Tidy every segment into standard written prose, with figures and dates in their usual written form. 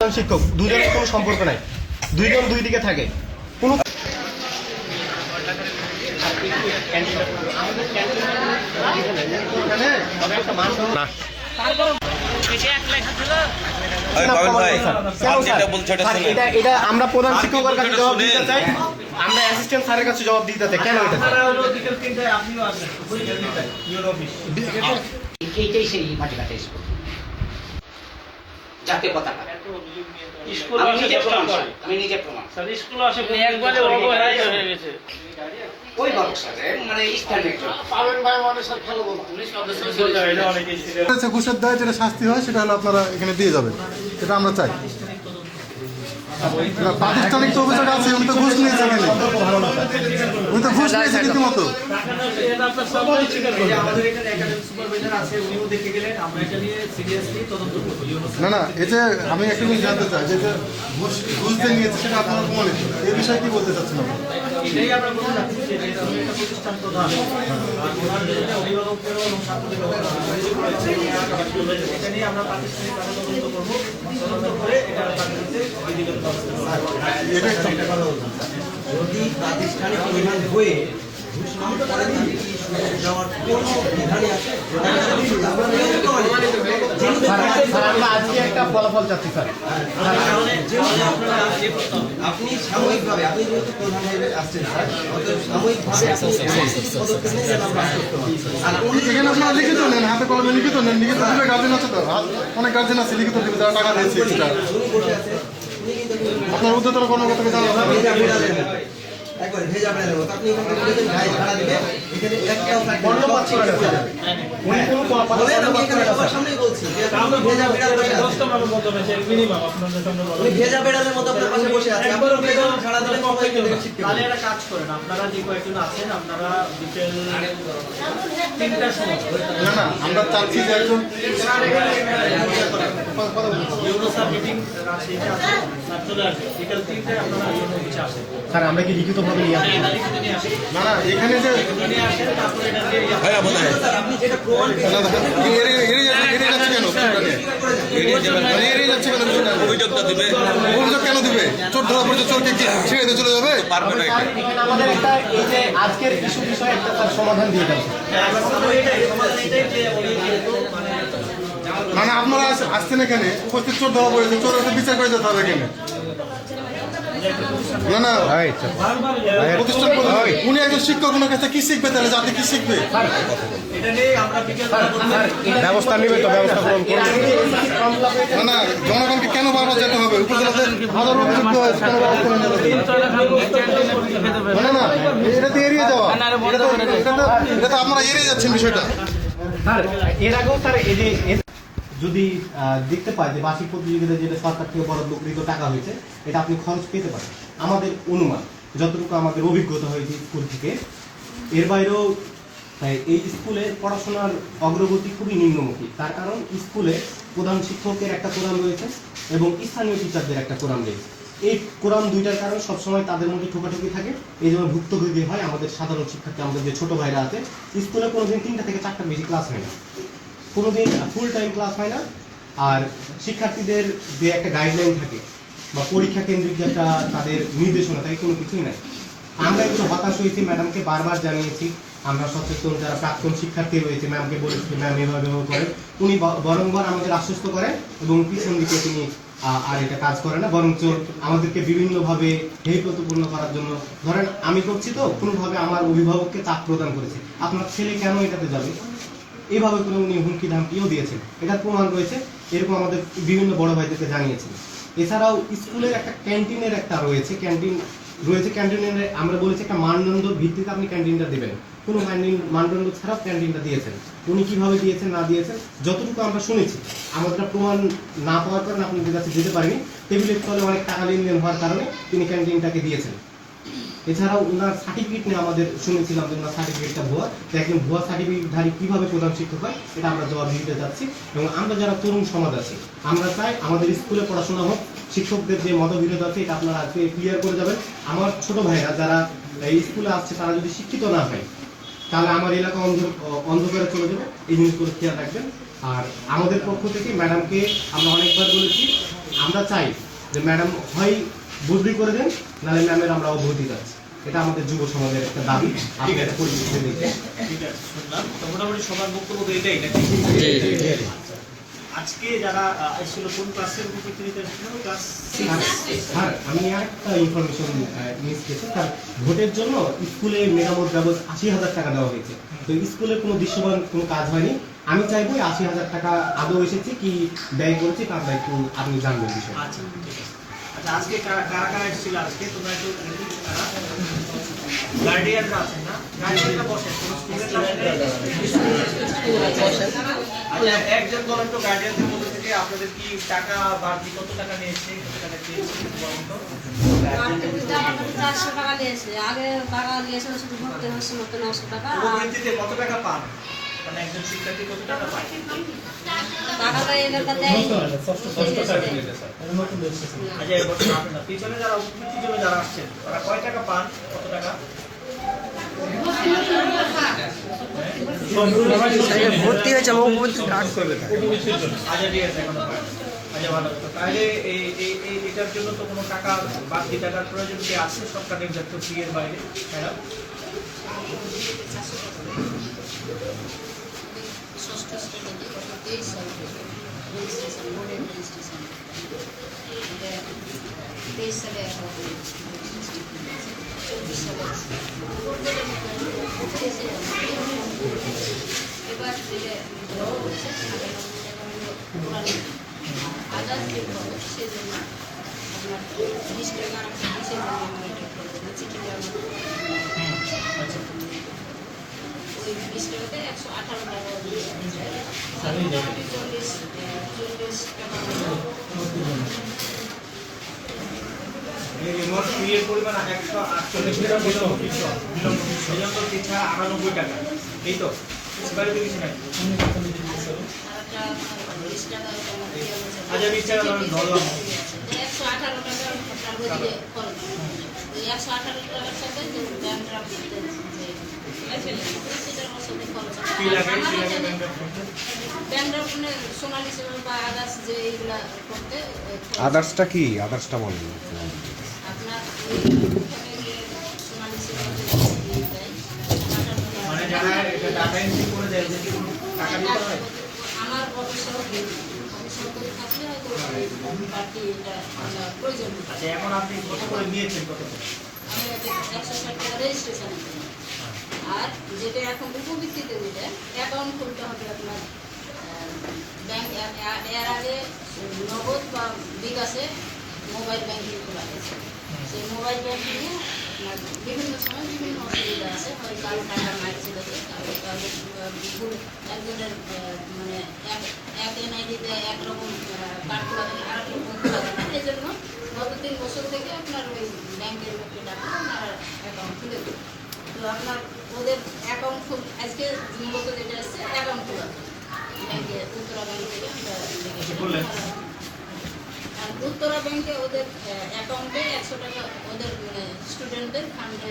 শিক্ষক দুজনের কোনো সম্পর্ক নাই, দুইজন দুই দিকে থাকে। কোনো এটা আমরা প্রধান শিক্ষকের কাছে জবাব দিতে চাই, আমরা অ্যাসিস্ট্যান্ট স্যারের কাছে জবাব দিতে চাই। কেন এইটাই সেই মাটিকাটা স্কুল জাতীয় পতাকা আমি নিজে প্রমাণ ওই বাবু স্যারের মানে ঘুষের দেয় যেটা শাস্তি হয় সেটা হলো আপনারা এখানে দিয়ে যাবেন, এটা আমরা চাই। প্রাতিষ্ঠানিক তো অভিযোগ আছে, উনি তো ঘুষ নিয়েছে, উনি তো ঘুষ নিয়েছে রীতিমতো। না না, এই যে আমি একটা জিনিস জানতে চাই যে ঘুষ যে নিয়েছে সেটা আপনারা প্রমাণিত, এই বিষয়ে কি বলতে চাচ্ছেন আপনারা? এটাই আমরা বলতে চাচ্ছি যে যেহেতু আমি একটা প্রতিষ্ঠান প্রধান, ওনার জন্য অভিভাবকদেরও এবং ছাত্রদেরও এটা নিয়ে আমরা প্রাতিষ্ঠানিক ভাবে তদন্ত করবো, তদন্ত করে এটা যদি প্রাতিষ্ঠানিক প্রধান হয়ে ঘুষ নেওয়ার পরে যাওয়ার কোনো বিধানই আছে? আজকে একটা ফলাফল চাচ্ছি স্যার। আপনি সাময়িকভাবে, আপনি যেহেতু প্রধান হয়ে আসছেন স্যার, সাময়িকভাবে এখানে আপনারা লিখিত নেন, হাতে কলমে লিখিত নেন, লিখিত দিবে গার্জেন আছে তো, অনেক গার্জেন আছে লিখিত দিবে যারা টাকা দিয়েছে এক্সট্রা। আপনার উদ্যোতন কর্মকর্তাকে জানানো হবে। একবার ভেজা বেড়ার মতো আপনি এখানে বলেছেন ভাই ভাড়া দিবে, এখানে একটাও থাকবে না, সব ঠিক হয়ে যাবে। বলে আমি এখানে সবার সামনেই বলছি যে আপনি ভেজা বেড়ার বসে আছেন, 10টা মানুষ মতো আছে মিনিমাম আপনাদের সামনে বলা, উনি ভেজা বেড়ার মতো আপনার পাশে বসে আছে, আপনি বেতন ভাড়া দিলে সবাই এখানে শিখতে পারে। তাহলে একটা কাজ করেন, আপনারা যে কয়েকজন আছেন আপনারা বিকেল 3টার সময়, না না, আমরা চাচ্ছি যে একজন ইউনোসা মিটিং রাজশাহীতে আছে, স্যার চলে আসবে বিকেল 3টায় আপনারা ইউনো অফিসে আসেন। স্যার আমরা কি লিখিতভাবে নিয়ে আসবো? না না, এখানে যে আপনি যেটা প্রমাণ অভিযোগটা দিবে, অভিযোগ কেন দিবে? চোর ধরা পড়েছে, চোরকে কি ছেড়ে দিয়ে চলে যাবে? এখানে আমাদের একটা এই যে আজকের ইস্যু বিষয়ে একটা তার সমাধান দিয়ে দেন। মানে আপনারা আসছেন এখানে, উপস্থিত চোর ধরা পড়েছে, চোরের বিচার করে যেতে হবে এখানে। না না, প্রতিষ্ঠান উনি একজন শিক্ষক, ওনার কাছে কি শিখবে তাহলে? জাতি কি শিখবে? ব্যবস্থা নেবে তো, ব্যবস্থা গ্রহণ করবে। না না, জনগণকে কেন বারবার যেতে হবে? উপজেলাতে হাজারো অভিযুক্ত হয়েছে, কেন ব্যবস্থা নেওয়া যাবে? না না, এটা তো এড়িয়ে যাওয়া, এটা তো আপনারা এড়িয়ে যাচ্ছেন বিষয়টা। স্যার এর আগেও স্যার এই যে যদি দেখতে পাই যে বার্ষিক প্রতিযোগিতায় যেটা সরকার থেকে বরাদ্দকৃত টাকা হয়েছে, এটা আপনি খরচ পেতে পারেন। আমাদের অনুমান, যতটুকু আমাদের অভিজ্ঞতা হয়েছে স্কুল থেকে, এর বাইরেও এই স্কুলে পড়াশোনার অগ্রগতি খুবই নিম্নমুখী। তার কারণ স্কুলে প্রধান শিক্ষকের একটা কোরাম রয়েছে এবং স্থানীয় টিচারদের একটা কোরাম রয়েছে। এই কোরাম দুইটার কারণ সবসময় তাদের মধ্যে ঠোকাঠুকি থাকে, এই জন্য ভুক্তভোগী হয় আমাদের সাধারণ শিক্ষার্থী, আমাদের যে ছোট ভাইরা আছে। স্কুলে কোনোদিন 3টা থেকে 4টার বেশি ক্লাস হয় না, কোনোদিন ফুল টাইম ক্লাস হয় না। আর শিক্ষার্থীদের যে একটা গাইডলাইন থাকে বা পরীক্ষা কেন্দ্রিক যে একটা তাদের নির্দেশনা থাকে, কোনো কিছুই নাই। আমরা একটু হতাশ হয়েছি, ম্যাডামকে বারবার জানিয়েছি। আমরা সচেতন যারা প্রাক্তন শিক্ষার্থী রয়েছে, ম্যামকে বলেছি ম্যাম এভাবে করেন। উনি বরংবার আমাদের আশ্বস্ত করেন এবং পিছন দিকে তিনি আর এটা কাজ করে না, বরঞ্চ আমাদেরকে বিভিন্নভাবে হেয়প্রতিপূর্ণ করার জন্য, ধরেন আমি করছি তো, কোনোভাবে আমার অভিভাবককে চাপ প্রদান করেছে, আপনার ছেলে কেন এটাতে যাবে, এইভাবে করে উনি হুমকি ধামকিও দিয়েছেন। এটার প্রমাণ রয়েছে, এরকম আমাদের বিভিন্ন বড় ভাইদেরকে জানিয়েছেন। এছাড়াও স্কুলের একটা ক্যান্টিনের একটা রয়েছে, ক্যান্টিনের আমরা বলেছি একটা মানদণ্ড ভিত্তিতে আপনি ক্যান্টিনটা দেবেন। কোনো মানদণ্ড ছাড়াও ক্যান্টিনটা দিয়েছেন। উনি কিভাবে দিয়েছেন না দিয়েছেন যতটুকু আমরা শুনেছি, আমাদের প্রমাণ না পাওয়ার কারণে আপনাদের কাছে যেতে পারিনি। টেবিলের তলে অনেক টাকা লেনদেন হওয়ার কারণে তিনি ক্যান্টিনটাকে দিয়েছেন। এছাড়াও ওনার সার্টিফিকেট নিয়ে আমাদের শুনেছিলাম যে ওনার সার্টিফিকেটটা ভুয়া, একজন ভুয়া সার্টিফিকেটধারী কিভাবে প্রধান শিক্ষক হয়, এটা আমরা জবাব দিতে যাচ্ছি। এবং আমরা যারা তরুণ সমাজ আছি, আমরা চাই আমাদের স্কুলে পড়াশোনা হোক, শিক্ষকদের যে মতবিরোধ আছে এটা আপনারা আজকে ক্লিয়ার করে যাবেন। আমার ছোট ভাইরা যারা এই স্কুলে আসছে, তারা যদি শিক্ষিত না হয় তাহলে আমার এলাকা অন্ধকারে চলে যাবে, এই জিনিসগুলো খেয়াল রাখবেন। আর আমাদের পক্ষ থেকে ম্যাডামকে আমরা অনেকবার বলেছি আমরা চাই যে ম্যাডাম হয় বদলি করে দেন, নাহলে ম্যামের আমরা অবগতি চাচ্ছি। এটা আমাদের যুব সমাজের একটা দাবি। আপনি এটা পরিস্থিতি দেখবেন। ঠিক আছে, শুনলাম। তো মোটামুটি সবার বক্তব্য তো এটাই নাকি? আজকে যারা এসেছিল কোন ক্লাসের উপস্থিতি নিতে এসেছিল? ক্লাস স্যার আমি আরেকটা ইনফরমেশন মিস করেছি স্যার, ভোটের জন্য স্কুলে মেরামত বাবদ 80,000 টাকা দেওয়া হয়েছে। তো স্কুলে কোনো দৃশ্যমান কোনো কাজ হয়নি। আমি চাইবো 80,000 টাকা আদৌ এসেছে কি ব্যয় করেছি তার একটু আপনি জানবেন বিষয়। আচ্ছা, ঠিক আছে। আচ্ছা, আজকে কারা কারা এসেছিল? আজকে তোমরা একটু গার্ডিয়ানরা আছেন না? গার্ডিয়ানরা বসেন কোনো স্টুডেন্ট আচ্ছা, একজন বলেন তো গার্ডিয়ানদের মধ্যে থেকে আপনাদের কি টাকা বাড়তি কত টাকা নিয়েছে, কত টাকা চেয়েছে বলেন তো? 400 টাকা নিয়েছে। আগে টাকা নিয়েছিল শুধু ভর্তি হচ্ছে মতো 900 টাকা। উপবৃত্তিতে কত টাকা পান? মানে একজন শিক্ষার্থী কত টাকা পায়? টাকাটা এবার দেয়। আচ্ছা, এবছর আপনারা পিছনে যারা উপবৃত্তির জন্য যারা আসছেন তারা কয় টাকা পান, কত টাকা? ভর্তি হয়েছে আমার উপবৃত্তি কাজ করবে আচ্ছা, ঠিক আছে, এখনো পায়। আচ্ছা, ভালো। তো তাহলে এটার জন্য তো কোনো টাকা বাড়তি টাকার প্রয়োজন কি আছে সরকার নির্ধারিত ফি এর বাইরে? ম্যাডাম, ষষ্ঠ শ্রেণীতে গত 23 সাল থেকে রেজিস্ট্রেশন, বোর্ডের রেজিস্ট্রেশন 23 সালে একরকম, 24 সালে এবার থেকে আদার্স যে খরচ সেজন্য আপনার 20 টাকা কিসের জন্য আমরা এটা করেছি, চিঠি দেওয়া আচ্ছা, ওই 20 টাকাতে 118 টাকা দিয়ে মোটামুটি 40 টাকা এই মোট ফি এর পরিমাণ 148 টাকা বিলম্ব পিছা 98 টাকা, এই তো বাইরে তো কিছু নাই। আচ্ছা, 20 টাকা ধরলাম। 118 টাকা আপনার ওইদিকে খরচ। ওই 118 টাকার সাথে যে ব্যাংক ড্রাফট সেটার সাথে খরচ কি লাগে ব্যাংক ব্যাংক ড্রাফট সোনালী সেবা বা আদার্স যে এইগুলা করতে আদার্সটা কি? আদার্সটা বলেন। আপনার ওই সোনালী সেবা দেয় মানে যারা এটা ডাটা এন্ট্রি করে দেয় ওদের কি কোনো টাকা দিতে হয়? আমার অবসর আমি সরকারি থাকলে হয়তো বাড়তি এটা আমার প্রয়োজন নেই। আচ্ছা, এখন আপনি কত করে নিয়েছেন? কত করে? আমি 160 টাকা রেজিস্ট্রেশন আর যেটা এখন উপবৃত্তিতে দিলে অ্যাকাউন্ট খুলতে হবে আপনার ব্যাংক। এর আগে নগদ বা বিকাশে মোবাইল ব্যাংকিং খোলা গেছে। সেই মোবাইল ব্যাংকিংয়ে আপনার বিভিন্ন সময় বিভিন্ন অসুবিধা আছে, হয় কারো টাকা মারছে গেছে, একজনের মানে এক এনআইডিতে একরকম কার্ড খোলা থাকে, আর এক রকম খোলা থাকে। এই জন্য গত 3 বছর থেকে আপনার ওই ব্যাংকের লোককে ডাকা আপনার অ্যাকাউন্ট খুলে দেবে। তো আপনার ওদের অ্যাকাউন্ট আজকে মূলত যেটা আসছে অ্যাকাউন্ট খোলা ব্যাংকে, উত্তরা ব্যাংক থেকে আমরা আর উত্তরা ব্যাংকে ওদের অ্যাকাউন্টে 100 টাকা ওদের মানে স্টুডেন্টদের ফান্ডে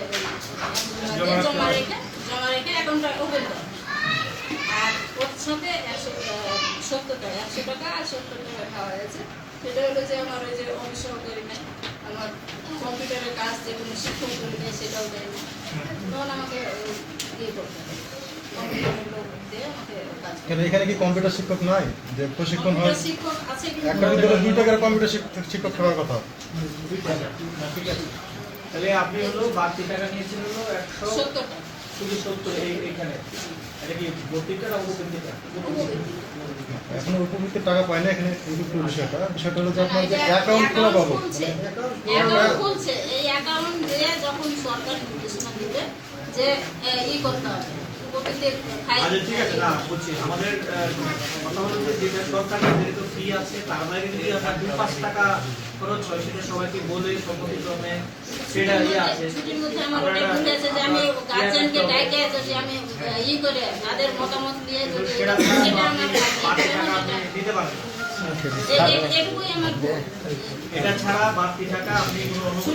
জমা রেখে অ্যাকাউন্টটা ওপেন করে। আর ওর সাথে 170 টাকা আর 70 টাকা খাওয়া হয়েছে। সেটা হলো যে আমার ওই যে অংশগ্রহণ নেই, আমার কম্পিউটারের কাজ যে কোনো শিক্ষক করি নেই সেটাও দেয় না, তখন আমাকে ইয়ে করতে হবে, কম্পিউটারের লোক দিয়ে আমাকে কাজ করতে হবে। এখানে কি কম্পিউটার শিক্ষক নাই যে প্রশিক্ষণ হয়? কম্পিউটার শিক্ষক আছে কিন্তু একটা বিদ্যালয়ে 2 টাকার কম্পিউটার শিক্ষক থাকার কথা। ঠিক আছে, তাহলে আপনি হলো বাড়তি টাকা নিয়েছেন হলো 70 টাকা। শুধু 70 এইখানে। এটা কি ভর্তিটা না উপবৃত্তিটা? এখন উপবৃত্তির টাকা পায় না। এখানে বিষয়টা হলো যে আপনার যে অ্যাকাউন্ট খোলা পাবো, অ্যাকাউন্ট খুলছে, এই অ্যাকাউন্ট দিয়ে যখন সরকার নির্দেশনা দিবে যে করতে হবে উপবৃত্তির ফাইল। আচ্ছা, ঠিক আছে, না বলছি আমাদের কথা হলো যে যেটা সরকারের যেহেতু ফি আছে তার বাইরে যদি আপনার 2-5 টাকা খরচ হয় সেটা সবাইকে বলে সম্মতিক্রমে সেটা আছে। ছুটির মধ্যে আমার অনেক বন্ধু আছে যে আমি গার্জিয়ানকে ডাকে যদি আমি করে তাদের মতামত নিয়ে যদি সেটা আমার বাড়তি টাকা আপনি দিতে পারেন। এটুকুই আমার এটা ছাড়া বাড়তি টাকা আপনি কোনো অনুমোদন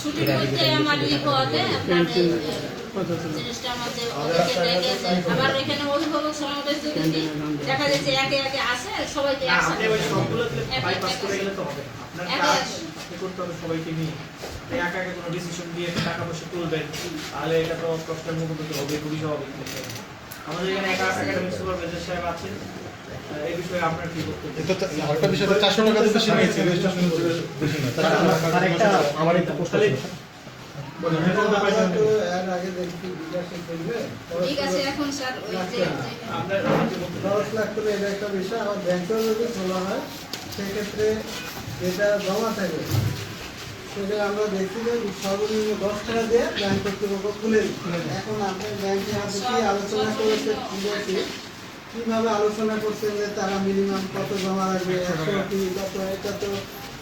ছুটির ছাড়া মধ্যে আমার হওয়াতে আপনার জিনিসটার মধ্যে ওদেরকে ডেকে যে আবার এখানে অভিভাবক সমাবেশ যদি দিই, দেখা যাচ্ছে একে একে আসে সবাইকে না, আপনি একসাথে ওই সবগুলোতে এক- bypass এক- করে গেলে তো হবে না। আপনার এক- কাজ এক- আপনি করতে হবে সবাইকে নিয়ে। এই একা একা কোনো ডিসিশন দিয়ে টাকা পয়সা তুলবেন, তাহলে এটা তো প্রশ্নের মুখোমুখি হবে, খুবই স্বাভাবিক বিষয়। আমাদের এখানে একাডেমিক সুপারভাইজার সাহেব আছেন, এই বিষয়ে আপনার কি বক্তব্য? এটা তো আরেকটা বিষয়, 400 টাকা তো বেশি নিয়েছে, রেজিস্ট্রেশন বেশি না। আর একটা আমার একটা প্রশ্ন ছিল। এর আগে দেখছি বিকাশে করবে ঠিক আছে এখন স্যার ওই যে আপনার যে বক্তব্য 10 লাখ করে এটা একটা বিষয়। আমার ব্যাংকেও যদি খোলা হয় সেক্ষেত্রে যেটা জমা থাকে সেটা আমরা দেখি যে সর্বনিম্ন 10 টাকা দিয়ে ব্যাংক কর্তৃপক্ষ খুলে দিচ্ছে। এখন আপনার ব্যাংকে হাতে কি আলোচনা করেছে কিভাবে আলোচনা করছেন যে তারা মিনিমাম কত জমা রাখবে, 100 কি কত, এটা তো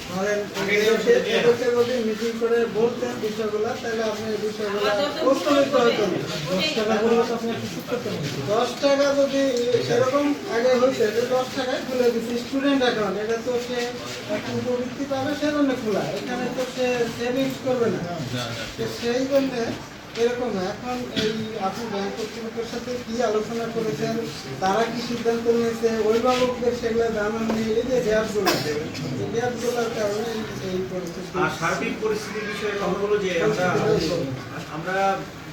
ধরেন এদেরকে যদি মিটিং করে বলতেন বিষয়গুলো, তাহলে আপনি এই বিষয়গুলো প্রস্তুত হতেন। 10 টাকা করে তো আপনি কিছু করতে পারেন। 10 টাকা যদি সেরকম আগে হয়েছে যে 10 টাকায় খুলে দিচ্ছে স্টুডেন্ট অ্যাকাউন্ট, এটা তো সে একটু উপবৃত্তি পাবে সেজন্য খোলা, এখানে তো সে সেভিংস করবে না। তো সেই জন্য এরকম এখন এই আপনি ব্যাংক কর্তৃপক্ষের সাথে কি আলোচনা করেছেন, তারা কি সিদ্ধান্ত নিয়েছে, অভিভাবকদের সেগুলো জানান নেই, এই যে গ্যাপগুলো এই গ্যাপগুলোর কারণে এই পরিস্থিতি। আর সার্বিক পরিস্থিতির বিষয়ে কথা হলো যে আমরা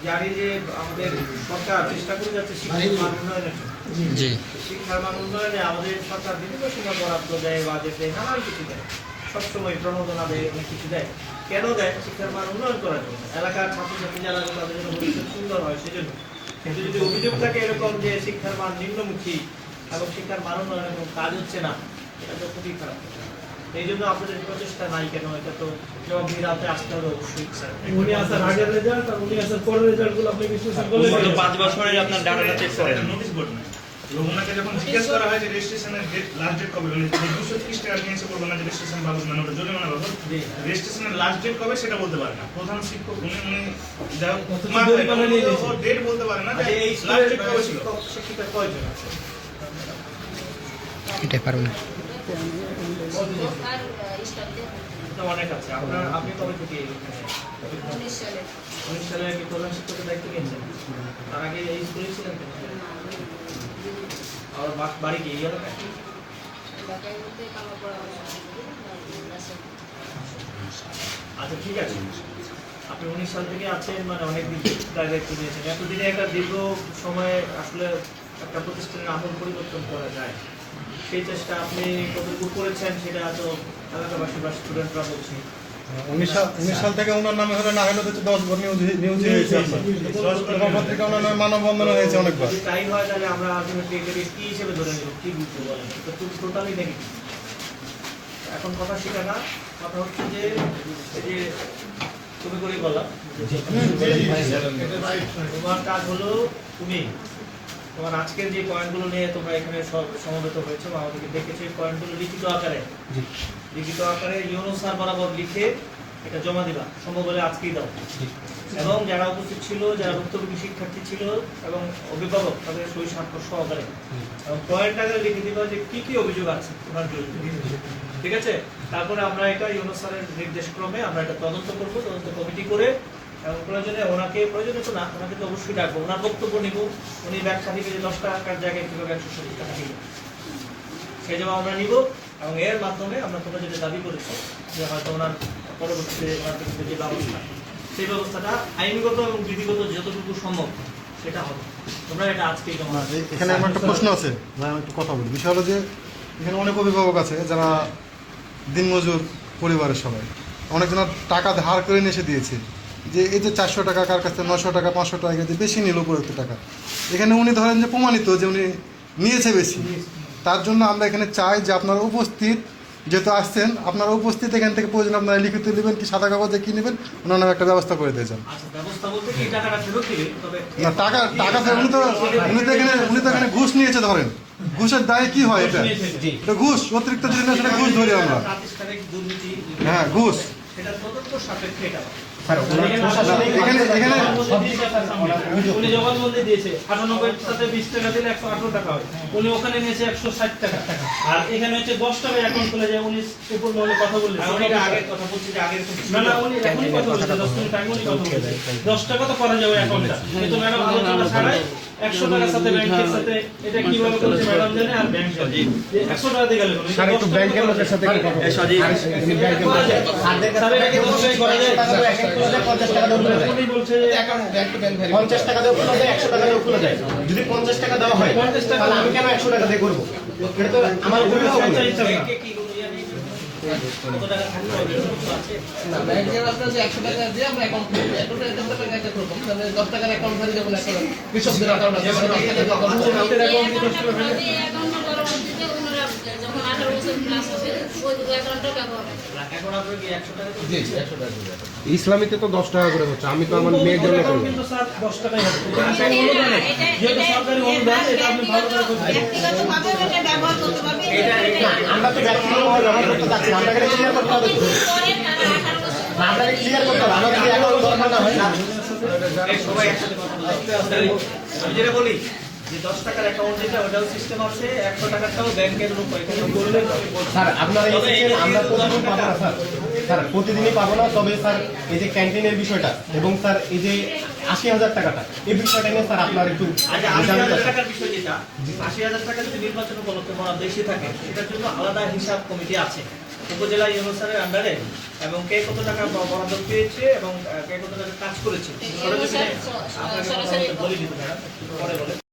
জানি যে আমাদের সরকার চেষ্টা করে যাচ্ছে শিক্ষার মান উন্নয়নের জন্য। শিক্ষার মান উন্নয়নে আমাদের সরকার বিভিন্ন সময় বরাদ্দ দেয়, বাজেট দেয়, নানান কিছু দেয়, সবসময় প্রণোদনা দেয়, অনেক কিছু দেয়। কেন দেয়? শিক্ষার মান উন্নয়ন করার জন্য, এলাকার ছাত্রছাত্রী যারা আছে তাদের জন্য ভবিষ্যৎ সুন্দর হয় সেজন্য। কিন্তু যদি অভিযোগ থাকে এরকম যে শিক্ষার মান নিম্নমুখী এবং শিক্ষার মান উন্নয়নের কোনো কাজ হচ্ছে না, এটা তো খুবই খারাপ। এই জন্য আপনাদের প্রচেষ্টা নাই কেন? এটা তো জবাবদিহিতে আসতে হবে অবশ্যই। উনি আসার আগের রেজাল্ট আর উনি আসার পরের রেজাল্টগুলো আপনি বিশ্লেষণ করলে গত 5 বছরের আপনার ডাটাটা চেক করেন। নোটিশ বোর্ড না, ওনাকে যখন জিজ্ঞেস করা হয় যে রেজিস্ট্রেশনের লাস্ট ডেট কবে, উনি 230 টাকা নিয়েছে বলবেন না যে রেজিস্ট্রেশন বাবদ, মানে ওটা জরিমানা বাবদ, রেজিস্ট্রেশনের লাস্ট ডেট কবে সেটা বলতে পারে না প্রধান শিক্ষক। উনি ডেট বলতে পারে না যে এই লাস্ট ডেট কবে ছিল। শিক্ষিকা কয়জন আছে? আর স্টাফদের তো অনেক আছে। আপনি কবে থেকে এখানে? 19 সালে 19 সালে কি প্রধান শিক্ষকের দায়িত্ব নিয়েছেন? তার আগে এই স্কুলে ছিলেন কেন? আর বাড়ি কি এই এলাকায়? এলাকায় বলতে কামারপাড়া আচ্ছা, ঠিক আছে। আপনি 19 সাল থেকে আছেন, মানে অনেক দিন দায়িত্ব নিয়েছেন। এতদিনে একটা দীর্ঘ সময়ে আসলে একটা প্রতিষ্ঠানের আমল পরিবর্তন করা যায়, সেই চেষ্টা আপনি কতটুকু করেছেন সেটা তো এলাকাবাসী বা স্টুডেন্টরা বলছে। 19 সাল থেকে ওনার নামে হলে না হলে তো 10 বার নিউজ হয়েছে আপনার। পত্রিকা ওনার নামে মানববন্ধন হয়েছে অনেকবার। যদি তাই হয় তাহলে আমরা আলটিমেটলি এটাকে কি হিসেবে ধরে নেব, কি বুঝতে বলেন? এটা তো টোটালি নেগেটিভ। এখন কথা সেটা না, কথা হচ্ছে যে এই যে তুমি করে বললাম তোমার কাজ হলো তুমি তোমার আজকের যে পয়েন্টগুলো নিয়ে তোমরা এখানে সমবেত হয়েছে বা আমাদেরকে দেখেছো, এই পয়েন্টগুলো লিখিত আকারে ইউনো স্যার বরাবর লিখে এটা জমা দিবা, সম্ভব হলে আজকেই দাও। এবং যারা উপস্থিত ছিল, যারা ভুক্তভোগী শিক্ষার্থী ছিল এবং অভিভাবক, তাদের সই স্বাক্ষর সহকারে এবং পয়েন্ট আকারে লিখে দিবা যে কি কি অভিযোগ আছে তোমার বিরুদ্ধে। ঠিক আছে? তারপরে আমরা এটা ইউনো স্যারের নির্দেশক্রমে আমরা এটা তদন্ত করবো, তদন্ত কমিটি করে এবং প্রয়োজনে প্রয়োজনে তো না, ওনাকে তো অবশ্যই ডাকবো, ওনার বক্তব্য নিব, উনি ব্যাখ্যা দিবে যে 10 টাকার জায়গায় কীভাবে 170 টাকা দিল, সেই জন্য আমরা নিব। এবং এর মাধ্যমে আমরা তোমরা যেটা দাবি করেছি যে হয়তো ওনার পরবর্তীতে ওনার ক্ষেত্রে যে ব্যবস্থা, সেই ব্যবস্থাটা আইনগত এবং বিধিগত যতটুকু সম্ভব সেটা হবে। তোমরা এটা আজকেই জমা। এখানে আমার একটা প্রশ্ন আছে, ভাই আমি একটু কথা বলি। বিষয় হলো যে এখানে অনেক অভিভাবক আছে যারা দিনমজুর পরিবারের সবাই, অনেকজনের টাকা ধার করে নিয়ে এসে দিয়েছে, যে এই যে 400 টাকা কার কাছ থেকে 900 টাকা 500 টাকা যে বেশি নিল উপরোক্ত টাকা, এখানে উনি ধরেন যে প্রমাণিত যে উনি নিয়েছে বেশি। তার জন্য আমরা এখানে চাই যে আপনারা উপস্থিত, যেহেতু আসছেন আপনারা উপস্থিত, এখান থেকে প্রয়োজন আপনারা লিখিত নেবেন কি সাদা কাগজে কি নেবেন, ওনার নামে একটা ব্যবস্থা করে দিয়ে যান। আচ্ছা, ব্যবস্থা বলতে কি টাকাটা ফেরত দিবে? তবে না, টাকা উনি তো এখানে ঘুষ নিয়েছে ধরেন, ঘুষের দায়ে কি হয় এটা? এটা ঘুষ, অতিরিক্ত যদি না সেটা ঘুষ ধরি আমরা। প্রাতিষ্ঠানিক দুর্নীতি, হ্যাঁ, ঘুষ। সেটা তদন্ত সাপেক্ষে এটা স্যার ওনার প্রশাসনিক উনি জবানবন্দি দিয়েছে 98 সাথে 20 টাকা দিলে 118 টাকা হয়, উনি ওখানে নিয়েছে 160 টাকা। আর এখানে হচ্ছে 10 টাকা অ্যাকাউন্ট খুলে যায়, উনি উপর মহলে কথা বললেন। উনি আগের কথা বলছি যে আগের না না উনি এখনই কথা বলছেন, 10 মিনিট আগে উনি কথা বলছেন 10 টাকা তো করা যাবে অ্যাকাউন্টটা, কিন্তু ম্যাডাম আলোচনা ছাড়াই 100 টাকার সাথে ব্যাংকের সাথে এটা কিভাবে করছে ম্যাডাম জানে, আর ব্যাংক জানে 100 টাকা দিয়ে গেল। স্যার একটু ব্যাংকের লোকের সাথে কি কথা বলছেন? উনি ব্যাংকের লোক। স্যার এটা কি দশটাই করা যায়? 50 টাকা দেওয়া খুলে যায়। উনি বলছে 50 টাকা দেওয়া খুলে যায়, 100 টাকা দেওয়া খুলে যায়। যদি 50 টাকা দেওয়া হয় 50 টাকা তাহলে আমি কেন 100 টাকা দিয়ে করবো? এটা তো আমার অভিভাবক না। ব্যাংকে কি কত টাকা থাকতে হবে আছে? না ব্যাংকের আপনার যে 100 টাকা দিয়ে আমরা অ্যাকাউন্ট খুলবো, এটা একটা টাকা করব, তাহলে 10 টাকার অ্যাকাউন্ট ধরে যখন একটা কৃষকদের অ্যাকাউন্ট আছে, 10 টাকার অ্যাকাউন্ট আছে, আমাদের অ্যাকাউন্ট কি 10 টাকা ফেলে? এই অ্যাকাউন্টের পরবর্তীতে ওনারা যখন 18 বছর প্লাস হবে ওই অ্যাকাউন্টটা ব্যবহার হবে। এখন আপনার কি 100 টাকা জি 100 টাকা করে। ইসলামীতে তো 10 টাকা করে হচ্ছে, আমি তো আমার মেয়ের জন্য করবো। কিন্তু স্যার 10 টাকাই হবে। সরকারি অনুদানে যেহেতু সরকারি অনুদান এটা আপনি ভালো করে করতে হবে। ব্যক্তিগতভাবে এটা ব্যবহার করতে পারবে। না, আমরা তো ব্যক্তিগতভাবে ব্যবহার করতে চাচ্ছি না, আমরা ক্লিয়ার করতে হবে। পরে তারা 18 বছর না, আপনাকে ক্লিয়ার করতে হবে। আমার যদি অ্যাকাউন্ট দরকার না হয় না। সবাই একসাথে কথা বলতে হবে। আমি যেটা বলি যে 10 টাকার অ্যাকাউন্ট যেটা ওটাও সিস্টেম আছে, 100 টাকারটাও ব্যাংকের লোক এখানে করলে স্যার আপনারা এসেছেন, আমরা প্রতিদিন পাবো না স্যার। স্যার প্রতিদিনই পাবো না, তবে স্যার এই যে ক্যান্টিনের বিষয়টা এবং স্যার এই যে 80,000 টাকাটা এই বিষয়টা নিয়ে স্যার আপনার একটু আচ্ছা 80,000 টাকার বিষয় যেটা 80,000 টাকা যদি নির্বাচন উপলক্ষে বরাদ্দ বেশি থাকে সেটার জন্য আলাদা হিসাব কমিটি আছে উপজেলা ইউনো স্যারের আন্ডারে, এবং কে কত টাকা বরাদ্দ পেয়েছে এবং কে কত টাকা কাজ করেছে সরাসরি আপনাকে বলে দিতে পারেন পরে বলে